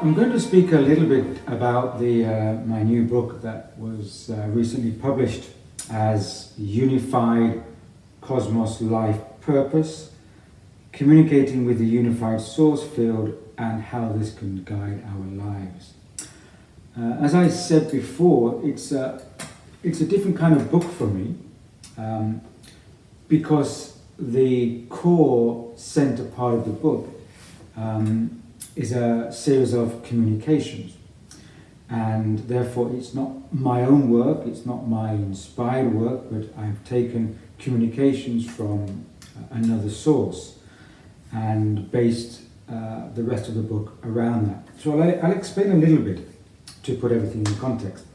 I'm going to speak a little bit about my new book that was recently published as Unified Cosmos Life Purpose, Communicating with the Unified Source Field and How This Can Guide Our Lives. As I said before, it's a different kind of book for me because the core center part of the book is a series of communications, and therefore it's not my own work, it's not my inspired work, but I've taken communications from another source and based the rest of the book around that. So I'll explain a little bit to put everything in context.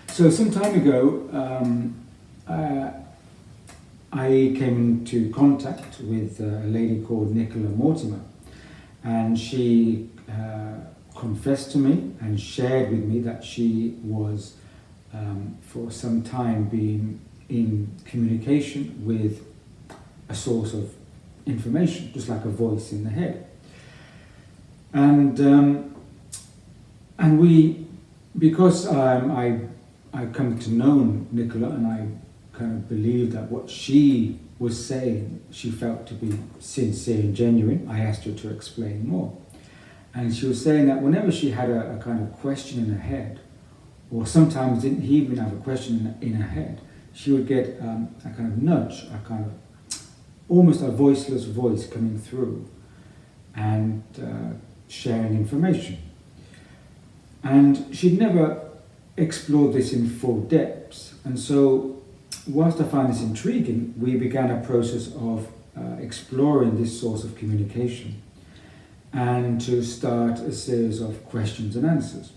So some time ago I came into contact with a lady called Nicola Mortimer, and she confessed to me and shared with me that she was for some time being in communication with a source of information, just like a voice in the head. And we, because I come to know Nicola, and I kind of believed that what she was saying, she felt to be sincere and genuine. I asked her to explain more. And she was saying that whenever she had a kind of question in her head, or sometimes didn't even have a question in her head, she would get a kind of nudge, a kind of almost a voiceless voice coming through and sharing information. And she'd never explored this in full depths. And so whilst I find this intriguing, we began a process of exploring this source of communication and to start a series of questions and answers.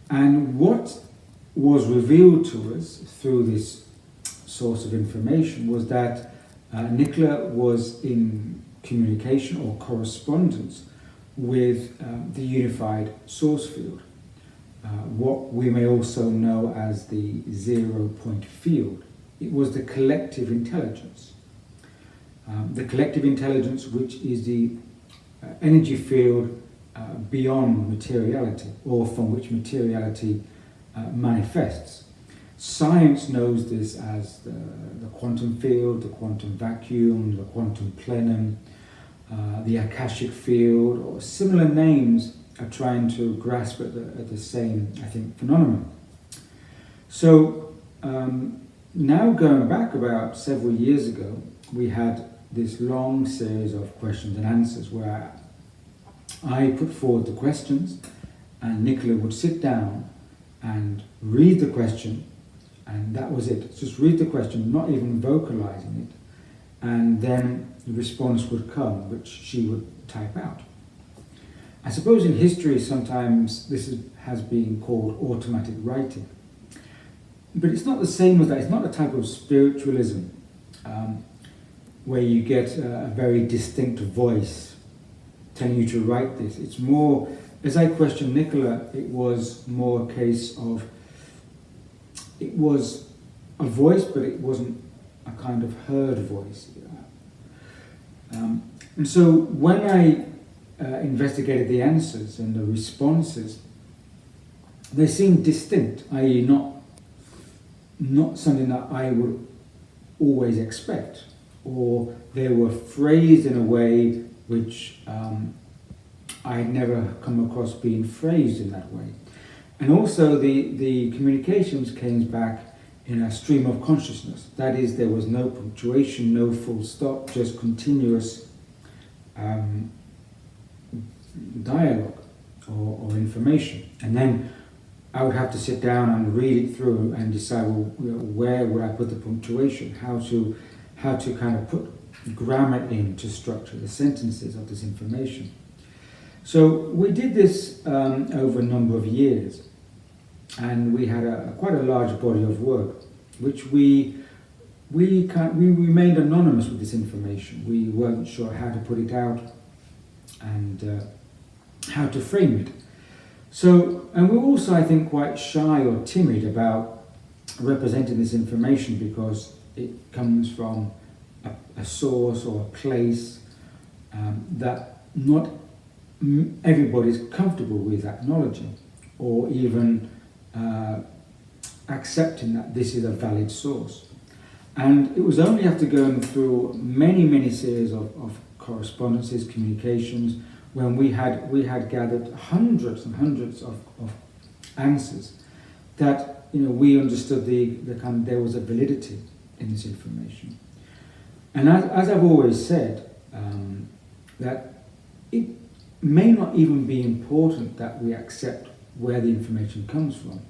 And what was revealed to us through this source of information was that Nicola was in communication or correspondence with the unified source field, what we may also know as the 0 point field. It was the collective intelligence. The collective intelligence, which is the energy field beyond materiality, or from which materiality manifests. Science knows this as the quantum field, the quantum vacuum, the quantum plenum, the Akashic field, or similar names are trying to grasp at the same, I think, phenomenon. So now going back about several years ago, we had this long series of questions and answers where I put forward the questions and Nicola would sit down and read the question, and that was it. Just read the question, not even vocalizing it, and then the response would come, which she would type out. I suppose in history sometimes this has been called automatic writing, but it's not the same as that. It's not a type of spiritualism where you get a very distinct voice telling you to write this. It's more, as I questioned Nicola, it was more a case of, it was a voice, but it wasn't a kind of heard voice. And so when I investigated the answers and the responses, they seemed distinct, i.e. not something that I would always expect, or they were phrased in a way which I had never come across being phrased in that way. And also the communications came back in a stream of consciousness. That is, there was no punctuation, no full stop, just continuous dialogue or information. And then I would have to sit down and read it through and decide, well, where would I put the punctuation, how to kind of put grammar in to structure the sentences of this information. So we did this over a number of years, and we had quite a large body of work, which we remained anonymous with this information. We weren't sure how to put it out and how to frame it. So, and we're also, I think, quite shy or timid about representing this information because it comes from a source or a place that not everybody's comfortable with acknowledging, or even accepting that this is a valid source. And it was only after going through many series of correspondences, communications, when we had gathered hundreds and hundreds of answers, that we understood there was a validity in this information. And as I've always said, that it may not even be important that we accept where the information comes from,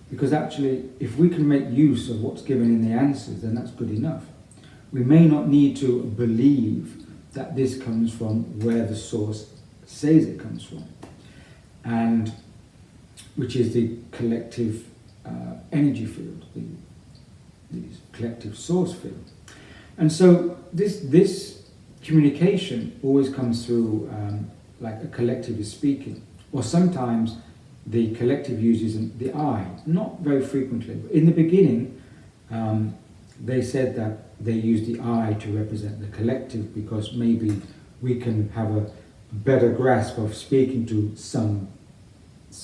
because actually, if we can make use of what's given in the answers, then that's good enough. We may not need to believe that this comes from where the source says it comes from, and which is the collective energy field, the collective source field. And so this communication always comes through like a collective is speaking, or sometimes the collective uses the I, not very frequently. But in the beginning, they said that they used the I to represent the collective, because maybe we can have a better grasp of speaking to some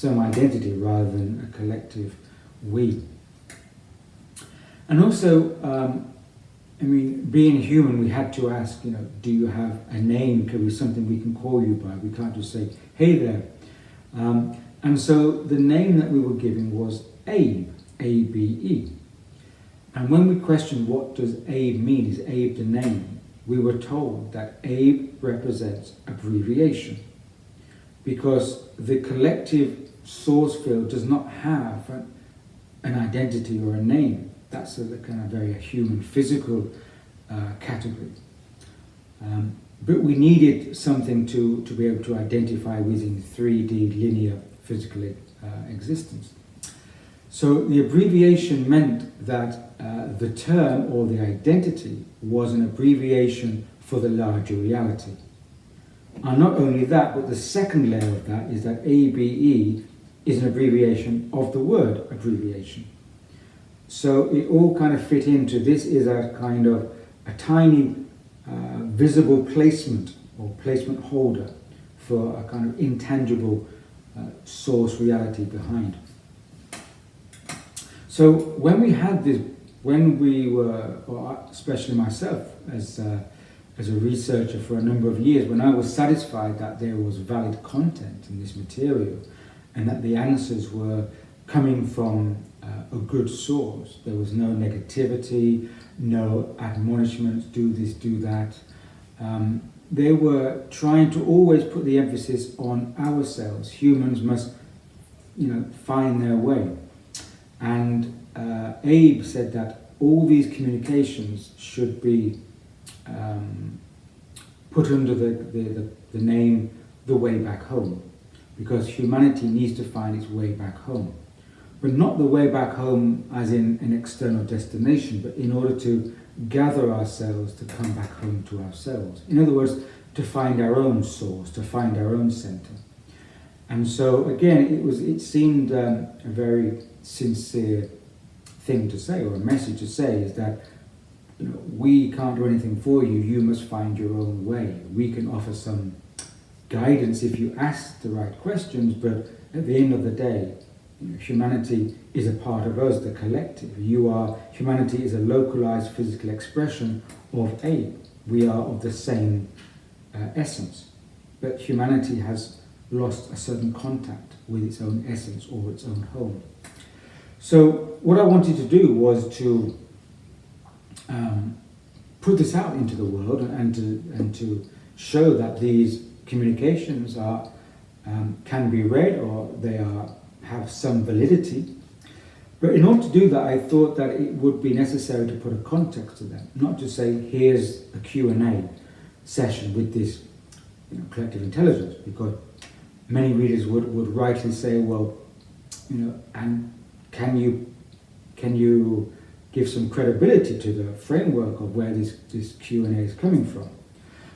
identity rather than a collective we. And also, being human, we had to ask, do you have a name? Could be something we can call you by. We can't just say, hey there. And so the name that we were giving was Abe, A-B-E. And when we questioned what does Abe mean, is Abe the name, we were told that Abe represents abbreviation, because the collective source field does not have an identity or a name. That's a kind of very human, physical category. But we needed something to be able to identify within 3D linear physical existence. So the abbreviation meant that the term or the identity was an abbreviation for the larger reality. And not only that, but the second layer of that is that ABE is an abbreviation of the word abbreviation. So it all kind of fit into, this is a kind of a tiny visible placement or placement holder for a kind of intangible source reality behind. So when we had this, when we were, or especially myself as a researcher for a number of years, when I was satisfied that there was valid content in this material and that the answers were coming from a good source, there was no negativity, no admonishments, do this, do that. They were trying to always put the emphasis on ourselves. Humans must, find their way. And Abe said that all these communications should be put under the name The Way Back Home, because humanity needs to find its way back home. But not the way back home as in an external destination, but in order to gather ourselves to come back home to ourselves. In other words, to find our own source, to find our own center. And so again, it seemed a very sincere thing to say, or a message to say, is that we can't do anything for you, you must find your own way. We can offer some guidance if you ask the right questions, but at the end of the day, humanity is a part of us, the collective. Humanity is a localized physical expression of Abe. We are of the same essence, but humanity has lost a certain contact with its own essence or its own home. So what I wanted to do was to put this out into the world and to show that these communications can be read, or they have some validity. But in order to do that, I thought that it would be necessary to put a context to them, not just say, here's a Q&A session with this collective intelligence, because many readers would rightly say, well, and can you give some credibility to the framework of where this Q&A is coming from?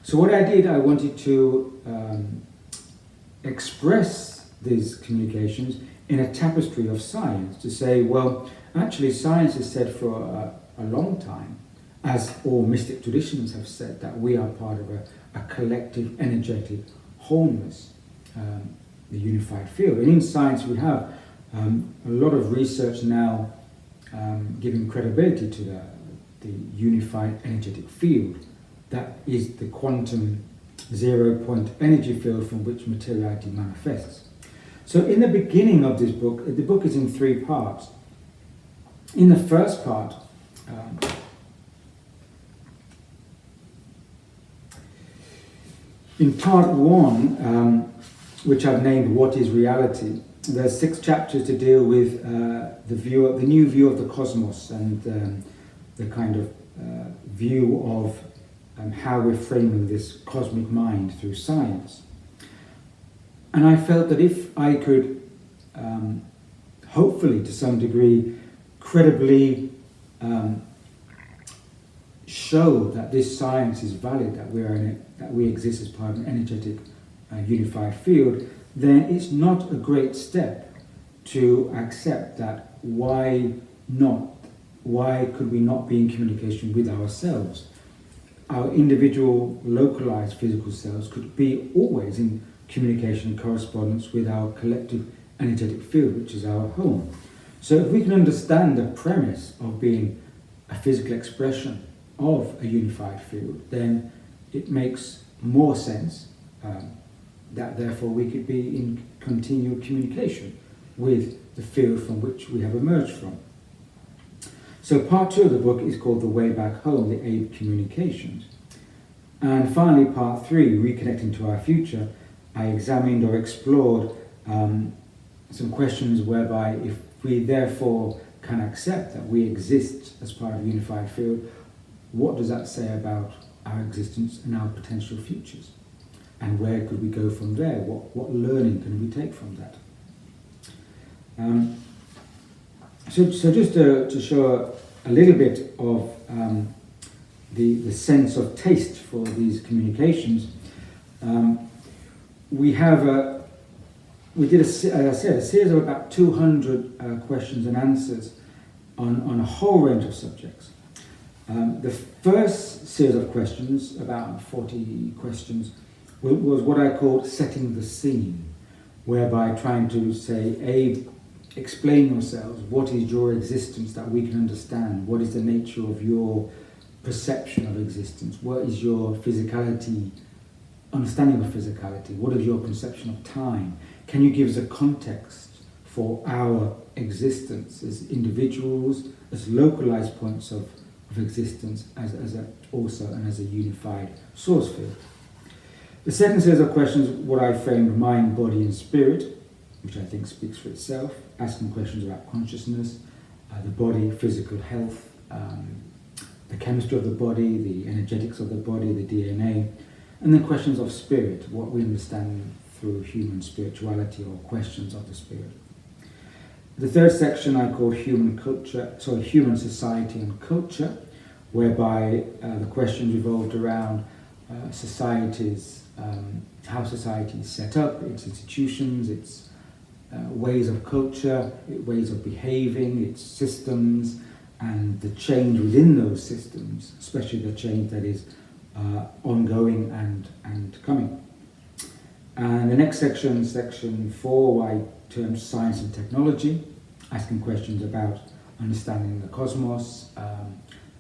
So what I did, I wanted to express these communications in a tapestry of science, to say, well, actually science has said for a long time, as all mystic traditions have said, that we are part of a collective energetic wholeness. the unified field. And in science we have a lot of research now giving credibility to the unified energetic field. That is the quantum zero-point energy field from which materiality manifests. So in the beginning of this book, the book is in 3 parts. In the first part, in part 1, which I've named "What is Reality," there's 6 chapters to deal with the new view of the cosmos and the kind of view of how we're framing this cosmic mind through science. And I felt that if I could, hopefully to some degree, credibly show that this science is valid, that we exist as part of an energetic unified field, then it's not a great step to accept that why could we not be in communication with ourselves? Our individual localized physical selves could be always in communication and correspondence with our collective energetic field, which is our home. So if we can understand the premise of being a physical expression of a unified field, then it makes more sense that therefore we could be in continual communication with the field from which we have emerged from. So part 2 of the book is called The Way Back Home, the Abe Communications. And finally, part 3, Reconnecting to Our Future, I examined or explored some questions whereby if we therefore can accept that we exist as part of a unified field, what does that say about our existence and our potential futures? And where could we go from there? What learning can we take from that? So just to show a little bit of the sense of taste for these communications, we did, as I said, a series of about 200 questions and answers on a whole range of subjects. The first series of questions, about 40 questions, was what I called setting the scene, whereby trying to say, explain yourselves. What is your existence that we can understand? What is the nature of your perception of existence? What is your physicality, understanding of physicality? What is your conception of time? Can you give us a context for our existence as individuals, as localized points of existence, as a unified source field? The second series of questions, what I framed mind, body and spirit, which I think speaks for itself, asking questions about consciousness, the body, physical health, the chemistry of the body, the energetics of the body, the DNA, and then questions of spirit, what we understand through human spirituality or questions of the spirit. The third section I call human society and culture, whereby the questions revolved around societies, how society is set up, its institutions, its ways of culture, ways of behaving, its systems, and the change within those systems, especially the change that is ongoing and coming. And the next section, section 4, I termed science and technology, asking questions about understanding the cosmos,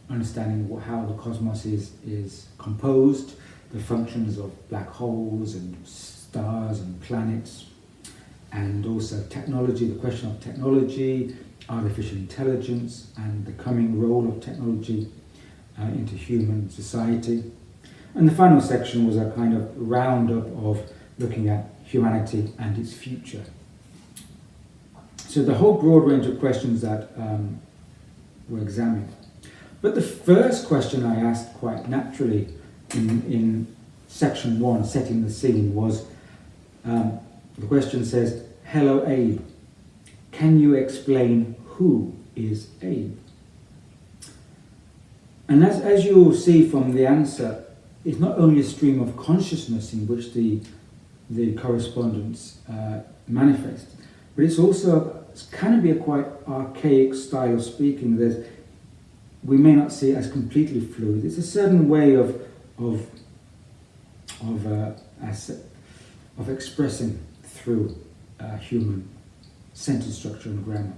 understanding how the cosmos is composed, the functions of black holes and stars and planets, and also technology, the question of technology, artificial intelligence, and the coming role of technology into human society. And the final section was a kind of roundup of looking at humanity and its future. So the whole broad range of questions that were examined. But the first question I asked quite naturally in section 1, setting the scene, was the question says, "Hello Abe, can you explain who is Abe?" And as you will see from the answer, it's not only a stream of consciousness in which the correspondence manifests, but it's also, it can be a quite archaic style of speaking. We may not see it as completely fluid. It's a certain way of of expressing through human sentence structure and grammar.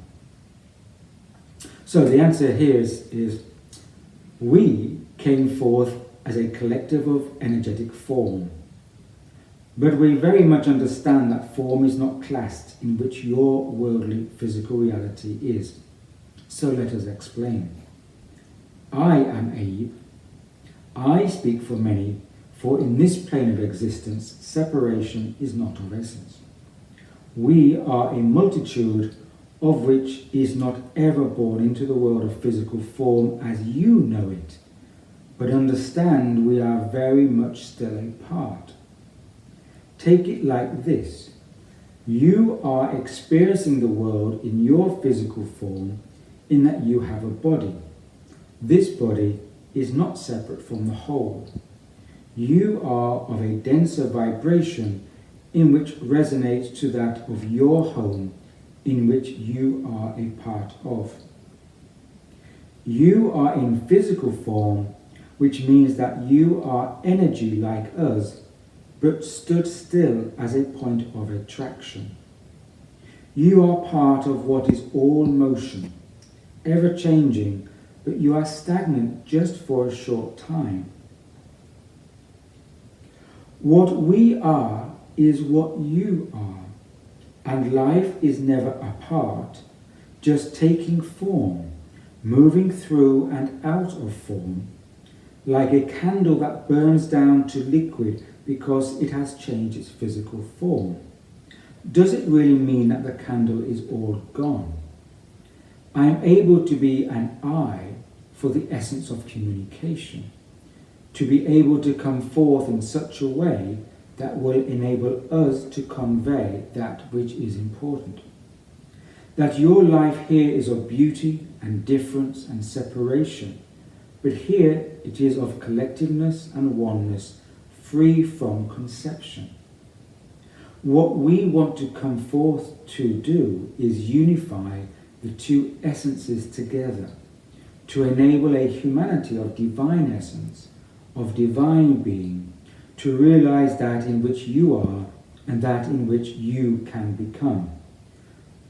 So the answer here is we came forth as a collective of energetic form, but we very much understand that form is not classed in which your worldly physical reality is. So let us explain. I am Abe. I speak for many, for in this plane of existence, separation is not of essence. We are a multitude of which is not ever born into the world of physical form as you know it, but understand we are very much still a part. Take it like this. You are experiencing the world in your physical form in that you have a body. This body is not separate from the whole. You are of a denser vibration in which resonates to that of your home in which you are a part of. You are in physical form, which means that you are energy like us, but stood still as a point of attraction. You are part of what is all motion, ever changing, but you are stagnant just for a short time. What we are is what you are, and life is never apart, just taking form, moving through and out of form, like a candle that burns down to liquid because it has changed its physical form. Does it really mean that the candle is all gone? I am able to be an I for the essence of communication, to be able to come forth in such a way that will enable us to convey that which is important. That your life here is of beauty and difference and separation, but here it is of collectiveness and oneness, free from conception. What we want to come forth to do is unify the two essences together, to enable a humanity of divine essence, of divine being, to realize that in which you are and that in which you can become.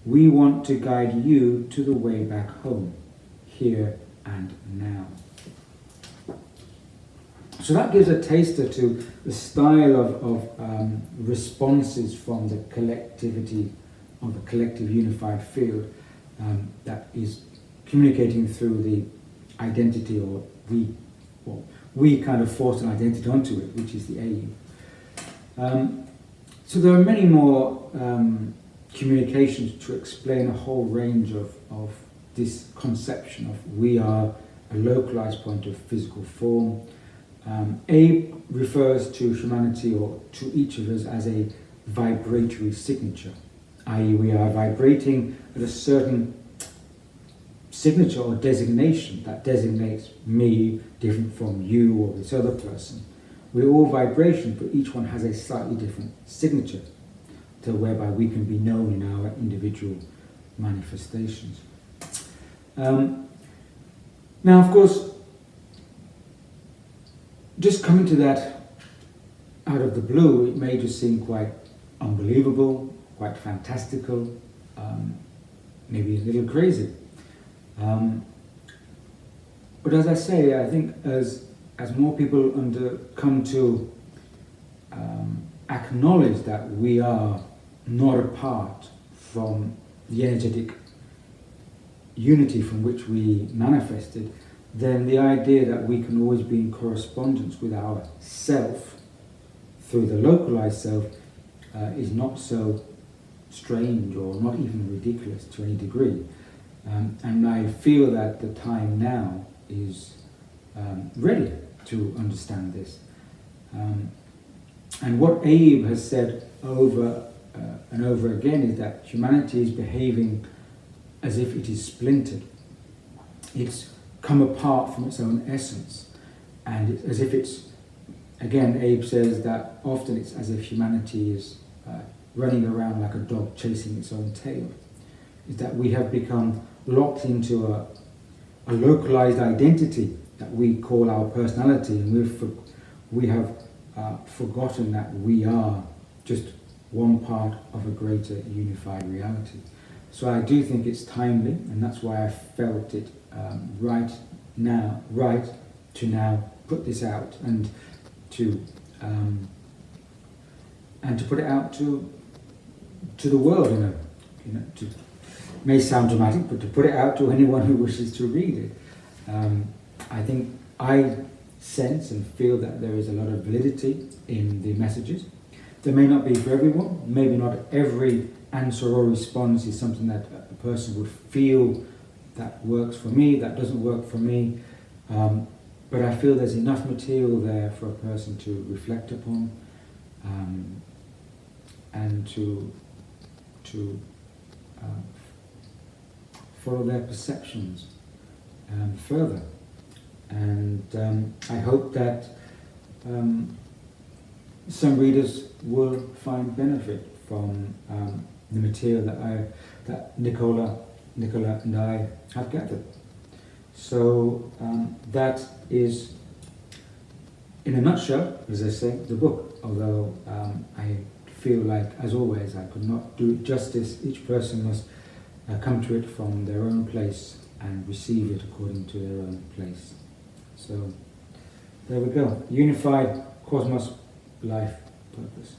We want to guide you to the way back home, here and now. So that gives a taster to the style of responses from the collectivity of the collective unified field that is communicating through the identity, or we kind of force an identity onto it, which is the aim. So there are many more communications to explain a whole range of this conception of we are a localized point of physical form. Abe refers to humanity, or to each of us, as a vibratory signature, i.e. we are vibrating at a certain signature or designation that designates me different from you or this other person. We're all vibration, but each one has a slightly different signature, to whereby we can be known in our individual manifestations. Now, of course, just coming to that out of the blue, it may just seem quite unbelievable, quite fantastical, maybe a little crazy. But as I say, I think as more people come to acknowledge that we are not apart from the energetic unity from which we manifested, then the idea that we can always be in correspondence with our self through the localized self is not so strange or not even ridiculous to any degree. And I feel that the time now is ready to understand this. And what Abe has said over and over again is that humanity is behaving as if it is splintered. It's come apart from its own essence, and it's as if it's, again, Abe says that often it's as if humanity is running around like a dog chasing its own tail. Is that we have become locked into a localized identity that we call our personality, and we have forgotten that we are just one part of a greater unified reality. So I do think it's timely, and that's why I felt it right to now put this out and to put it out to the world. May sound dramatic, but to put it out to anyone who wishes to read it. I think I sense and feel that there is a lot of validity in the messages. There may not be for everyone. Maybe not every answer or response is something that a person would feel that works for me, that doesn't work for me. But I feel there's enough material there for a person to reflect upon and to follow their perceptions further. And I hope that some readers will find benefit from the material that Nicola and I have gathered. So that is, in a nutshell, as I say, the book. Although I feel like, as always, I could not do it justice. Each person must come to it from their own place and receive it according to their own place. So there we go. Unified cosmos, life, purpose.